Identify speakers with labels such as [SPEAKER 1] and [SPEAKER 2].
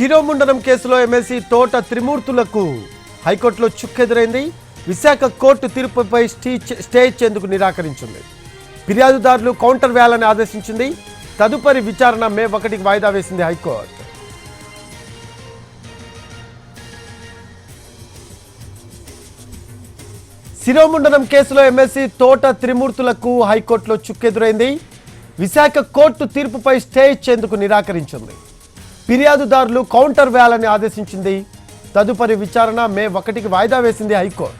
[SPEAKER 1] శిరోముండనం కేసులో ఎమ్మెల్సీ తోట త్రిమూర్తులకు హైకోర్టులో చుక్కెదురైంది. విశాఖ కోర్టు తీర్పుపై స్టే ఇచ్చేందుకు నిరాకరించింది. ఫిర్యాదుదారులు కౌంటర్ వేయాలని ఆదేశించింది. తదుపరి విచారణ మే 1కి వాయిదా వేసింది హైకోర్టు. శిరోముండనం కేసులో ఎమ్మెల్సీ తోట త్రిమూర్తులకు హైకోర్టులో చుక్కెదురైంది. విశాఖ కోర్టు తీర్పుపై స్టే ఇచ్చేందుకు నిరాకరించింది. ఫిర్యాదుదారులు కౌంటర్ వేయాలని ఆదేశించింది. తదుపరి విచారణ మే 1కి వాయిదా వేసింది హైకోర్టు.